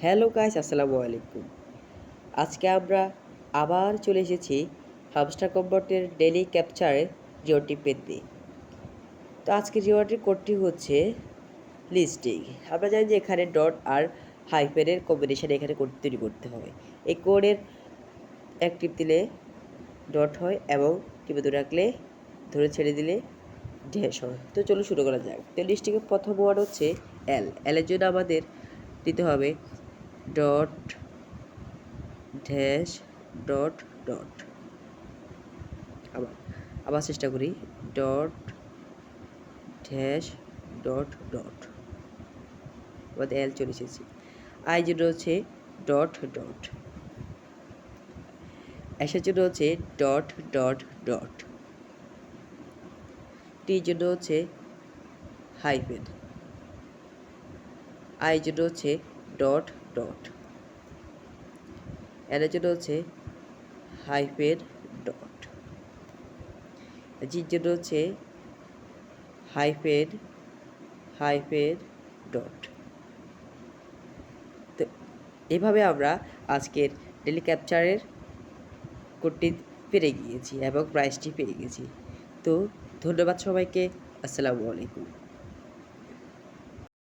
Hello guys, আসসালামু আলাইকুম। আজকে আমরা আবার চলে এসেছি হামস্টার কম্পাউন্ডের ডেইলি ক্যাপচারের রিওয়ার্ডটি পেতে। তো আজকের রিওয়ার্ডের কোডটি হচ্ছে লিস্টিং। আমরা জানি যে এখানে ডট আর হাইফেনের কম্বিনেশন এখানে কোড তৈরি করতে হবে। এই কোডের এক টিপ দিলে ডট হয় এবং টিপে ধরে রাখলে ধরে ছেড়ে দিলে ড্যাশ হয়। তো চলো শুরু করা যাক। তো লিস্টিংয়ের প্রথম ওয়ার্ড হচ্ছে এল। এলের জন্য আমাদের দিতে হবে ডট ড্যাশ ডট ডট। আবার চেষ্টা করি, ডট ড্যাশ ডট ডট। আমাদের এল চলে এসেছে। আই জন্য হচ্ছে ডট ডট। এসের জন্য হচ্ছে ডট ডট ডট। টি জন্য হচ্ছে হাইফেন। আই জন্য হচ্ছে ডট ডট। এর জন্য হচ্ছে হাইফেন ডট। জির জন্য হচ্ছে হাইফেন হাইফেন ডট। তো এভাবে আমরা আজকের ডেলি ক্যাপচারের কোডটি পেরে গিয়েছি এবং প্রাইসটি পেয়ে গেছি। তো ধন্যবাদ সবাইকে। আসসালামু আলাইকুম।